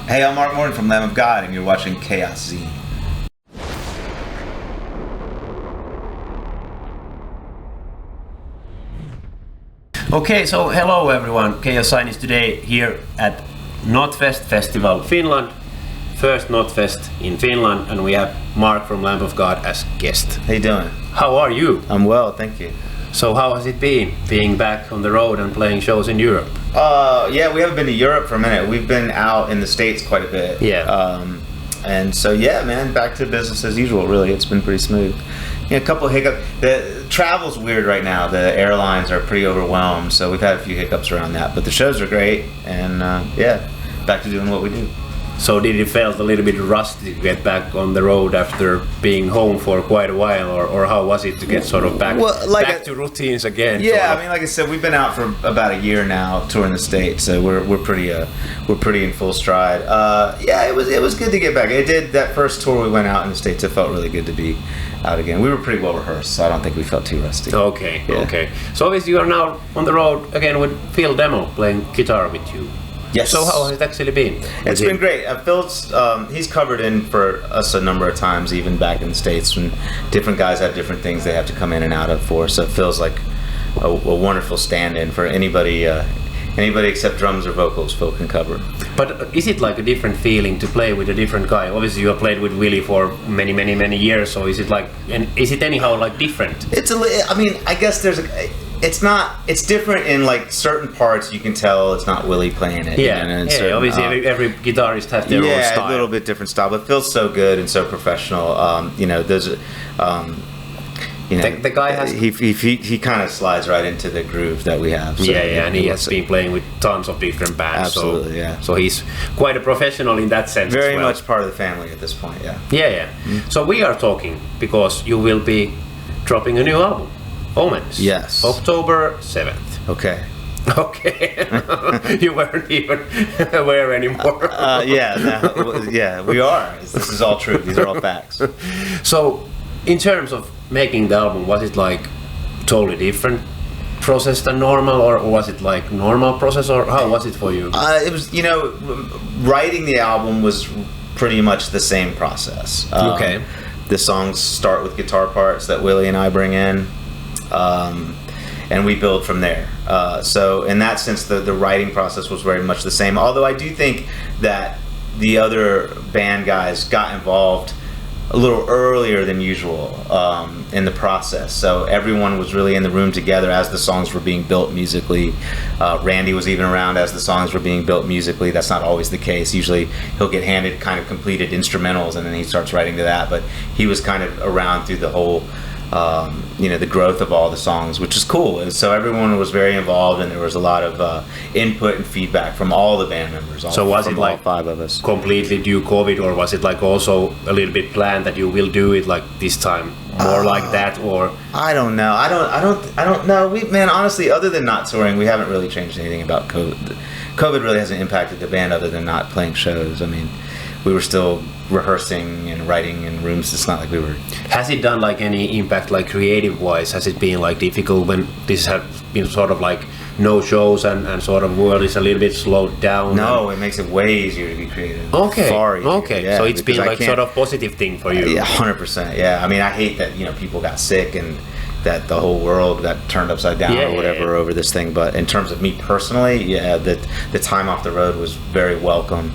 Hey, I'm Mark Morton from Lamb of God, and you're watching Chaoszine. Okay, so hello everyone. Chaoszine is today here at Notfest Festival Finland. First Notfest in Finland, and we have Mark from Lamb of God as guest. How you doing? How are you? I'm well, thank you. So how has it been being back on the road and playing shows in Europe? Yeah, we haven't been to Europe for a minute. We've been out in the States quite a bit. Yeah. And so yeah, man, back to business as usual. Really, it's been pretty smooth. Yeah, a couple of hiccups. The travel's weird right now. The airlines are pretty overwhelmed, so we've had a few hiccups around that. But the shows are great, and yeah, back to doing what we do. So did it felt a little bit rusty to get back on the road after being home for quite a while, or how was it to get sort of back, back to routines again? Yeah, sort of? I mean, like I said, we've been out for about a year now touring the States, so we're pretty in full stride. Yeah, it was good to get back. It did that first tour we went out in the States. It felt really good to be out again. We were pretty well rehearsed, so I don't think we felt too rusty. Okay, Yeah. okay. So obviously you are now on the road again with Phil Demmel playing guitar with you. Yes. So how has it actually been? It's been great. Phil's he's covered in for us a number of times, even back in the States, when different guys have different things they have to come in and out of for. So Phil's like a wonderful stand-in for anybody except drums or vocals. Phil can cover. But is it like a different feeling to play with a different guy? Obviously you have played with Willie for many years, so is it like, and is it anyhow like different? I mean, I guess it's different in like certain parts. You can tell it's not Willie playing it. Yeah, and yeah. Obviously every guitarist has their own style. Yeah, a little bit different style, but Phil's so good and so professional. The guy has he kind of slides right into the groove that we have. So and he has been playing with tons of different bands. Absolutely, yeah. So he's quite a professional in that sense. Very as well. much part of the family at this point. Yeah. Yeah. Mm-hmm. So we are talking because you will be dropping a new album, Omens. Yes. October 7th. Okay. Okay. You weren't even aware anymore. Yeah, we are. This is all true. These are all facts. So, in terms of making the album, was it like totally different process than normal, or was it like normal process, or how was it for you? It was, writing the album was pretty much the same process. Okay. The songs start with guitar parts that Willie and I bring in, and we build from there. So in that sense, the writing process was very much the same. Although I do think that the other band guys got involved a little earlier than usual in the process. So everyone was really in the room together as the songs were being built musically. Randy was even around as the songs were being built musically. That's not always the case. Usually he'll get handed kind of completed instrumentals and then he starts writing to that. But he was kind of around through the whole the growth of all the songs, which is cool. And so everyone was very involved, and there was a lot of input and feedback from all the band members. So was it like all 5 of us completely due COVID, or was it like also a little bit planned that you will do it like this time more like that, or? I don't know. I don't know. Honestly, other than not touring, we haven't really changed anything about COVID. COVID really hasn't impacted the band other than not playing shows. I mean, we were still rehearsing and writing in rooms. It's not like we were. Has it done like any impact, like creative wise? Has it been like difficult when this has been sort of like no shows and sort of world is a little bit slowed down? No, it makes it way easier to be creative. Okay. Far easier. Okay. Yeah, so it's been like sort of positive thing for you. Yeah, 100%. Yeah. I mean, I hate that people got sick and that the whole world got turned upside down or whatever over this thing. But in terms of me personally, yeah, the time off the road was very welcome.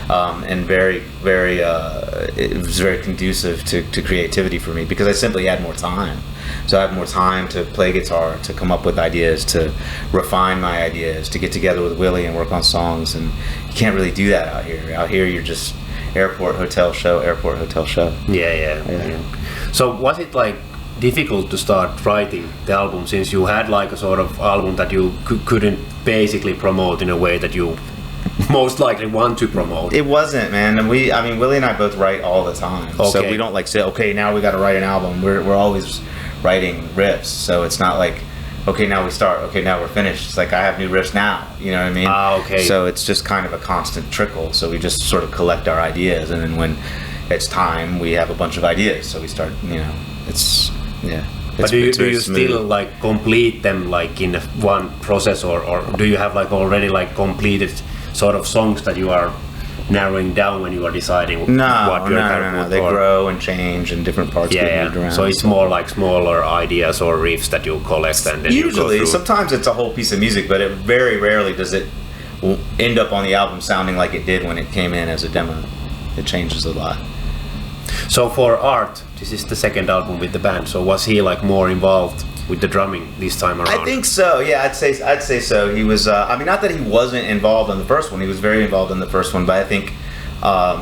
And it was very conducive to creativity for me because I simply had more time. So I have more time to play guitar, to come up with ideas, to refine my ideas, to get together with Willie and work on songs. And you can't really do that out here. Out here, you're just airport, hotel, show, airport, hotel, show. Yeah. So was it like difficult to start writing the album since you had like a sort of album that you couldn't basically promote in a way that you most likely want to promote? It wasn't, man. And Willie and I both write all the time. Okay. So we don't like say, okay, now we got to write an album. We're always writing riffs. So it's not like, okay, now we start. Okay, now we're finished. It's like I have new riffs now. You know what I mean? Okay. So it's just kind of a constant trickle. So we just sort of collect our ideas, and then when it's time, we have a bunch of ideas. So we start. But do you still like complete them like in one process, or do you have like already like completed sort of songs that you are narrowing down when you are deciding what you're No. They grow and change, and different parts get moved around. So it's more like smaller ideas or riffs that you collect, and then usually, you go through. sometimes it's a whole piece of music, but it very rarely does it end up on the album sounding like it did when it came in as a demo. It changes a lot. So for Art, this is the second album with the band. So was he like more involved with the drumming this time around? I think so. Yeah, I'd say so. He was. I mean, not that he wasn't involved in the first one. He was very involved in the first one, but I think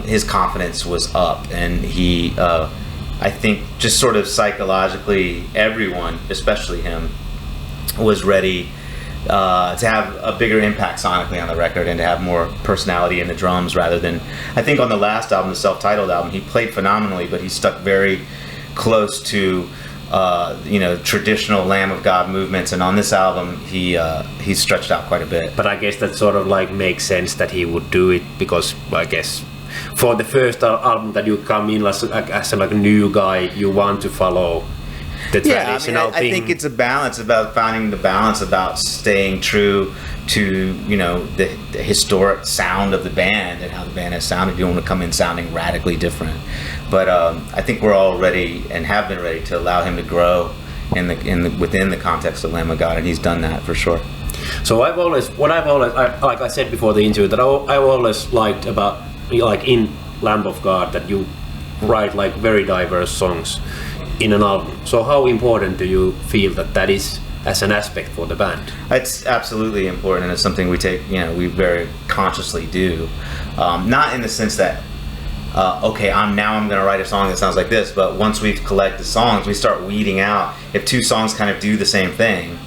his confidence was up, and he. I think just sort of psychologically, everyone, especially him, was ready to have a bigger impact sonically on the record and to have more personality in the drums rather than. I think on the last album, the self-titled album, he played phenomenally, but he stuck very close to traditional Lamb of God movements, and on this album he stretched out quite a bit. But I guess that sort of like makes sense that he would do it, because I guess for the first album that you come in as a new guy, you want to follow the traditional thing. I think it's a balance, about finding the balance, about staying true to the historic sound of the band and how the band has sounded. You don't want to come in sounding radically different, but I think we're all ready and have been ready to allow him to grow within the context of Lamb of God, and he's done that for sure. So I've always like I said before the interview, that I've always liked about like in Lamb of God that you write like very diverse songs in an album. So how important do you feel that is as an aspect for the band? It's absolutely important, and it's something we take, we very consciously do. Not in the sense that, I'm going to write a song that sounds like this, but once we've collected songs, we start weeding out. If two songs kind of do the same thing,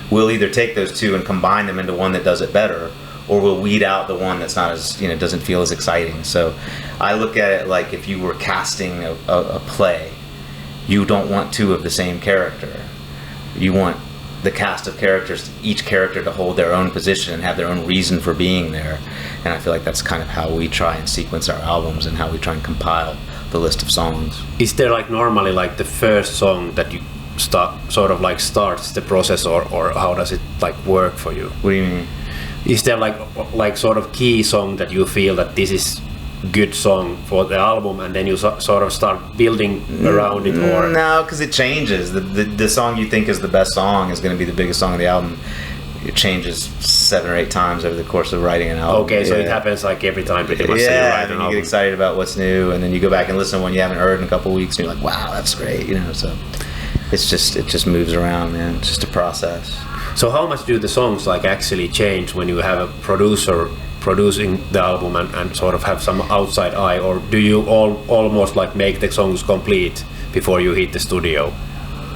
we'll either take those two and combine them into one that does it better, or we'll weed out the one that's not as, doesn't feel as exciting. So I look at it like if you were casting a play, you don't want two of the same character. You want the cast of characters, each character to hold their own position and have their own reason for being there. And I feel like that's kind of how we try and sequence our albums and how we try and compile the list of songs. Is there like normally like the first song that you starts the process, or how does it like work for you? What do you mean? Is there like sort of key song that you feel that this is good song for the album, and then you sort of start building around it? Or no, because it changes. The song you think is the best song is going to be the biggest song of the album. It changes 7 or 8 times over the course of writing an album. Okay, so it happens like every time pretty much. Yeah, and you get excited about what's new, and then you go back and listen to one you haven't heard in a couple of weeks, and you're like, wow, that's great, So it just moves around, man. It's just a process. So how much do the songs like actually change when you have a producer producing the album and sort of have some outside eye, or do you almost like make the songs complete before you hit the studio?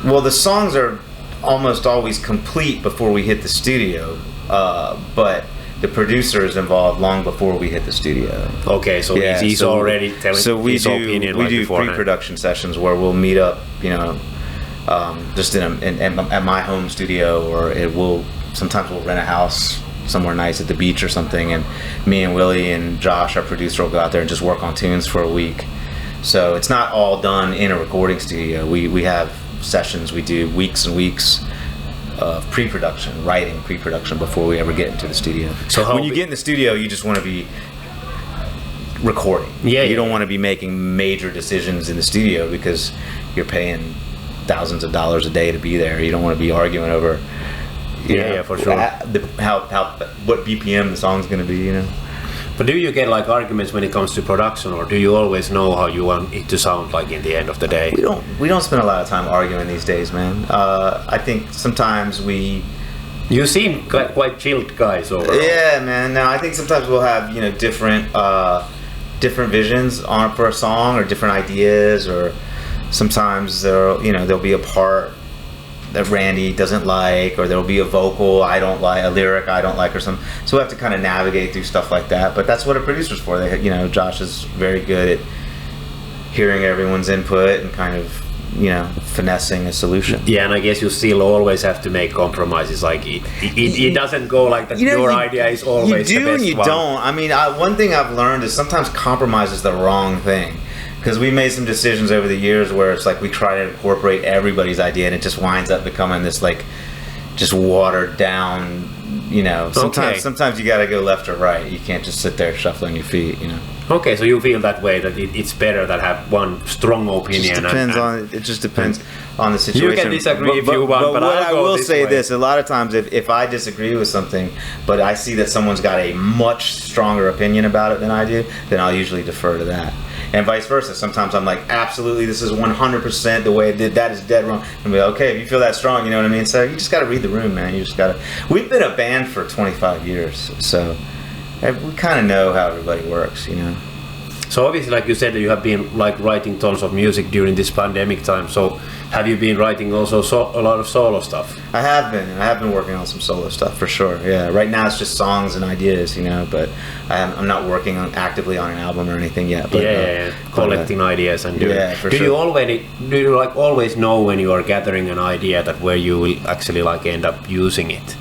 Well, the songs are almost always complete before we hit the studio, but the producer is involved long before we hit the studio. Okay, so he's already telling his opinion. We do pre-production sessions where we'll meet up, just at my home studio, or sometimes we'll rent a house somewhere nice at the beach or something, and me and Willie and Josh, our producer, will go out there and just work on tunes for a week. So it's not all done in a recording studio. We have sessions, we do weeks and weeks of writing pre-production before we ever get into the studio. So when you get in the studio, you just want to be recording. You don't want to be making major decisions in the studio, because you're paying thousands of dollars a day to be there. You don't want to be arguing over for sure what BPM the song's going to be, But do you get like arguments when it comes to production, or do you always know how you want it to sound like in the end of the day? We don't spend a lot of time arguing these days, man. I think sometimes you seem quite chilled guys overall. Yeah, man. Now I think sometimes we'll have different visions for a song, or different ideas, or sometimes there'll be a part that Randy doesn't like, or there'll be a vocal I don't like, a lyric I don't like, or something. So we have to kind of navigate through stuff like that. But that's what a producer's for. Josh is very good at hearing everyone's input and kind of finessing a solution. Yeah, and I guess you still always have to make compromises. Like it doesn't go like that. Your idea is always you do the best and you one. don't. I mean, one thing I've learned is sometimes compromise is the wrong thing. Because we made some decisions over the years where it's like we try to incorporate everybody's idea, and it just winds up becoming this like just watered down you know, Okay. sometimes you got to go left or right. You can't just sit there shuffling your feet, you know. Okay, so you feel that way, that it's better that have one strong opinion. It just depends on the situation. You can disagree if you want, but what I'll I go will this say way. this: a lot of times, if I disagree with something, but I see that someone's got a much stronger opinion about it than I do, then I'll usually defer to that. And vice versa. Sometimes I'm like, absolutely, this is 100% the way it did. That is dead wrong. And be like, okay, if you feel that strong, you know what I mean. So you just got to read the room, man. You just got to. We've been a band for 25 years, so we kind of know how everybody works, you know. So obviously, like you said, that you have been like writing tons of music during this pandemic time. So have you been writing also a lot of solo stuff? I have been working on some solo stuff for sure. Yeah, right now it's just songs and ideas, you know. But I'm not working actively on an album or anything yet. But, collecting ideas and doing. Yeah, for do sure. Do you like always know when you are gathering an idea that where you will actually like end up using it?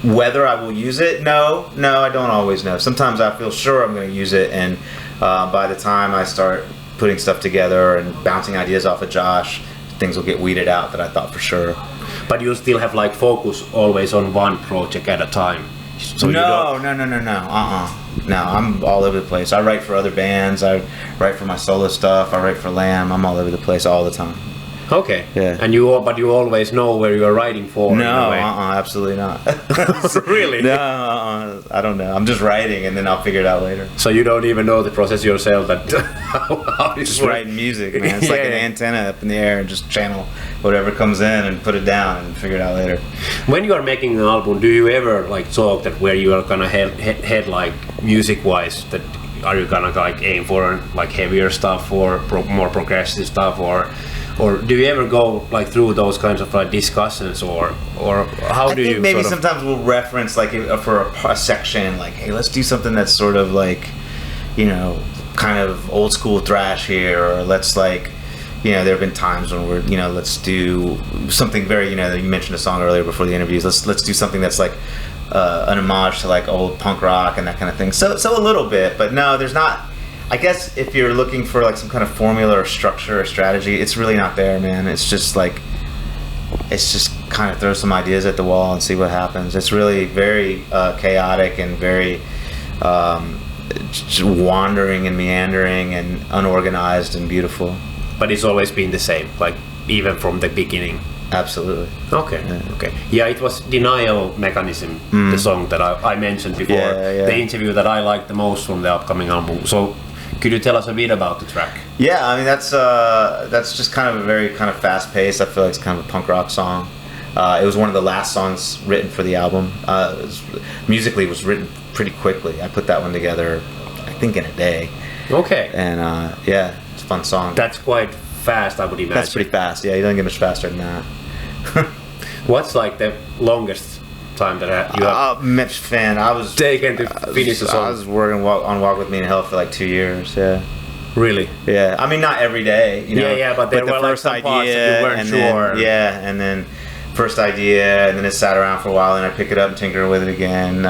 Whether I will use it? No, I don't always know. Sometimes I feel sure I'm going to use it, and by the time I start putting stuff together and bouncing ideas off of Josh, things will get weeded out that I thought for sure. But you still have like focus always on one project at a time. So No. No, I'm all over the place. I write for other bands. I write for my solo stuff. I write for Lamb. I'm all over the place all the time. Okay. Yeah. And but you always know where you are writing for. in a No, way. absolutely not. Really? No, I don't know. I'm just writing, and then I'll figure it out later. So you don't even know the process yourself. That how Just writing music, man. It's like an antenna up in the air, and just channel whatever comes in and put it down and figure it out later. When you are making an album, do you ever like talk that where you are gonna head like music-wise? That are you gonna like aim for like heavier stuff or more progressive stuff, or do you ever go like through those kinds of like discussions, or how do you? I think maybe sort of sometimes we'll reference like for a section, like, hey, let's do something that's sort of like, you know, kind of old school thrash here, or let's like, you know, there have been times when we're, you know, let's do something very, you know, you mentioned a song earlier before the interviews. Let's do something that's like an homage to like old punk rock and that kind of thing. So a little bit, but no, there's not. I guess if you're looking for like some kind of formula or structure or strategy, it's really not there, man. It's just kind of throw some ideas at the wall and see what happens. It's really very chaotic and very just wandering and meandering and unorganized and beautiful. But it's always been the same, like even from the beginning. Absolutely. Okay. Yeah, it was Denial Mechanism, the song that I mentioned before. Yeah. The interview that I liked the most from the upcoming album. So could you tell us a bit about the track? Yeah, I mean that's just kind of a very kind of fast paced. I feel like it's kind of a punk rock song. It was one of the last songs written for the album. Musically, it was written pretty quickly. I put that one together, I think, in a day. Okay. And yeah, it's a fun song. That's quite fast, I would imagine. That's pretty fast. Yeah, you don't get much faster than that. What's like the longest time that you have fan. I was taken to finish the song? I was working on Walk With Me in Hell for like 2 years. Yeah. Really? Yeah. I mean, not every day. You know, Yeah, but there were like some parts that you weren't sure. And then first idea, and then it sat around for a while, and I pick it up and tinker with it again.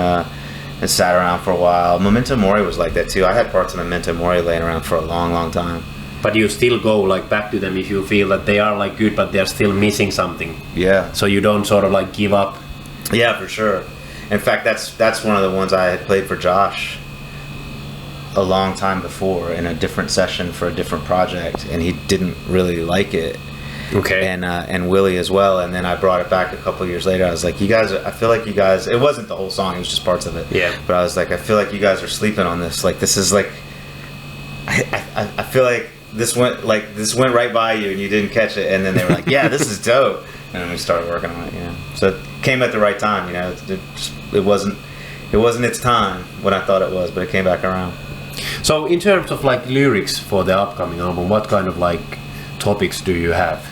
It sat around for a while. Memento Mori was like that too. I had parts of Memento Mori laying around for a long, long time. But you still go like back to them if you feel that they are like good, but they're still missing something. Yeah. So you don't sort of like give up. Yeah, for sure. In fact, that's one of the ones I had played for Josh a long time before in a different session for a different project, and he didn't really like it. Okay. And Willie as well. And then I brought it back a couple of years later. I was like, you guys, I feel like you guys. It wasn't the whole song; it was just parts of it. Yeah. But I was like, I feel like you guys are sleeping on this. Like, this is like, I feel like this went right by you and you didn't catch it. And then they were like, yeah, this is dope. And then we started working on it. You know, so it came at the right time. You know, it wasn't its time when I thought it was, but it came back around. So in terms of like lyrics for the upcoming album, what kind of like topics do you have?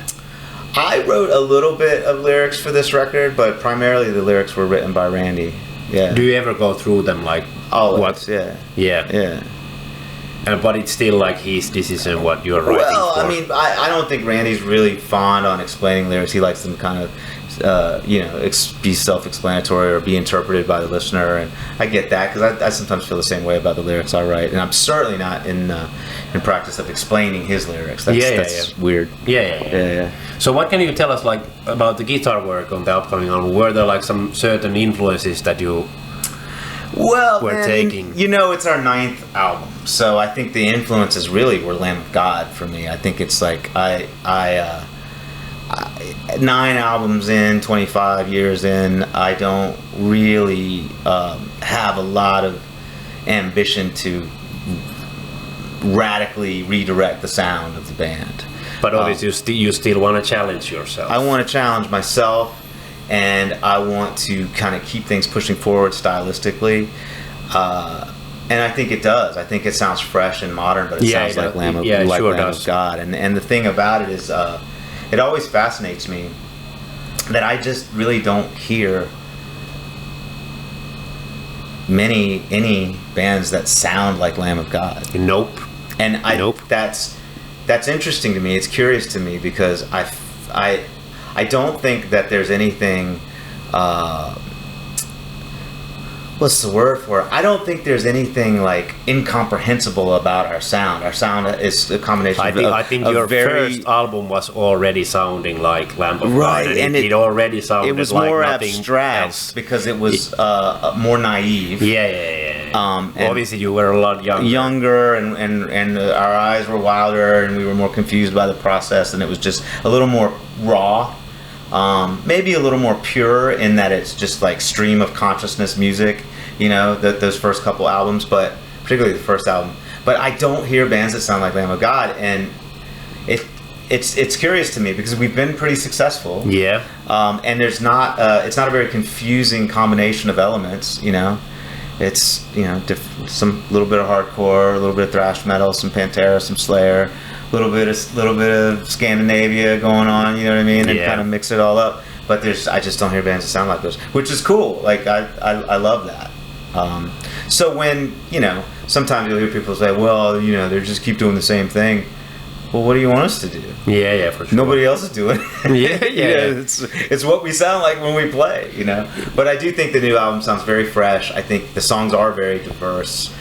I wrote a little bit of lyrics for this record, but primarily the lyrics were written by Randy. Yeah. Do you ever go through them like Always, what? Yeah. Yeah. But it's still like his decision what you're writing Well, for. I mean, I don't think Randy's really fond on explaining lyrics. He likes them kind of be self-explanatory or be interpreted by the listener, and I get that because I sometimes feel the same way about the lyrics I write, and I'm certainly not in practice of explaining his lyrics. That's weird. Yeah. So what can you tell us like about the guitar work on the upcoming album? Were there like some certain influences that you were taking? It's our 9th album, so I think the influences really were Lamb of God for me. I think it's like I 9 albums in, 25 years in, I don't really have a lot of ambition to radically redirect the sound of the band. But obviously you still want to challenge yourself. I want to challenge myself, and I want to kind of keep things pushing forward stylistically. And I think it does. I think it sounds fresh and modern, but it sounds like Lamb of God. And the thing about it is, it always fascinates me that I just really don't hear any bands that sound like Lamb of God. Nope. And that's interesting to me. It's curious to me because I don't think that there's anything. What's the word for it? I don't think there's anything like incomprehensible about our sound. Our sound is a combination I think your first album was already sounding like Lamb of God, and it already sounded like nothing else. It was more abstract because it was more naive. Obviously, you were a lot younger, and our eyes were wilder, and we were more confused by the process, and it was just a little more raw. Maybe a little more pure in that it's just like stream of consciousness music, those first couple albums, but particularly the first album. But I don't hear bands that sound like Lamb of God, and it's curious to me because we've been pretty successful. Yeah. And there's not it's not a very confusing combination of elements. It's some little bit of hardcore, a little bit of thrash metal, some Pantera, some Slayer. Little bit of Scandinavia going on, you know what I mean, and kind of mix it all up. But I just don't hear bands that sound like those, which is cool. Like I love that. So when sometimes you'll hear people say, well, they just keep doing the same thing. Well, what do you want us to do? Yeah, for sure. Nobody else is doing it. It's what we sound like when we play, But I do think the new album sounds very fresh. I think the songs are very diverse.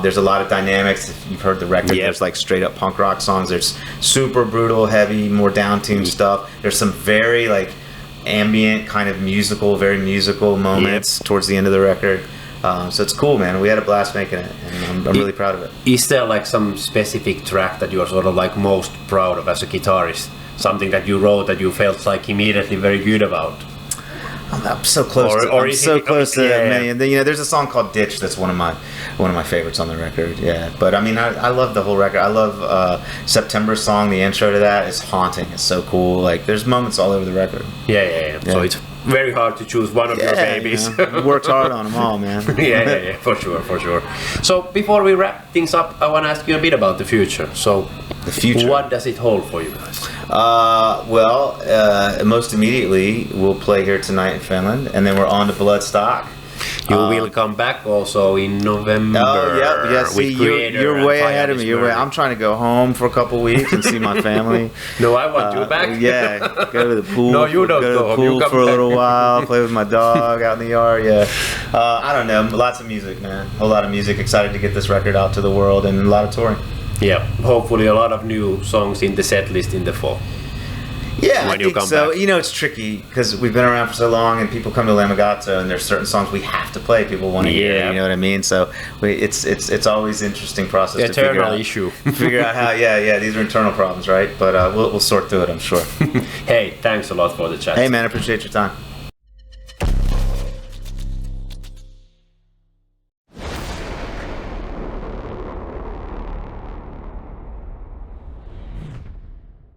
There's a lot of dynamics. If you've heard the record, there's like straight up punk rock songs. There's super brutal, heavy, more down-tuned stuff. There's some very like ambient kind of very musical moments towards the end of the record. So it's cool, man. We had a blast making it, and I'm really proud of it. Is there like some specific track that you are sort of like most proud of as a guitarist? Something that you wrote that you felt like immediately very good about? I'm so close. To many. And then, there's a song called "Ditch" that's one of my favorites on the record. Yeah, but I mean, I love the whole record. I love September's song. The intro to that is haunting. It's so cool. Like, there's moments all over the record. Yeah. So it's very hard to choose one of your babies. Worked hard on them all, man. yeah, for sure. So before we wrap things up, I want to ask you a bit about the future. So the future, what does it hold for you guys? Most immediately we'll play here tonight in Finland, and then we're on to Bloodstock. You will come back also in November. Oh, yeah. See, you're way ahead of me. I'm trying to go home for a couple weeks and see my family. No, I want you back. Go to the pool. No, you don't go to the pool for a little while. Play with my dog out in the yard. Yeah. I don't know. Lots of music, man. A lot of music. Excited to get this record out to the world, and a lot of touring. Yeah. Hopefully, a lot of new songs in the set list in the fall. Yeah, I think so. Back. It's tricky because we've been around for so long, and people come to Lamagato, and there's certain songs we have to play. People want to hear, you know what I mean? So it's always an interesting process. The eternal issue. Figure out how. Yeah. These are internal problems, right? But we'll sort through it, I'm sure. Hey, thanks a lot for the chat. Hey, man, I appreciate your time.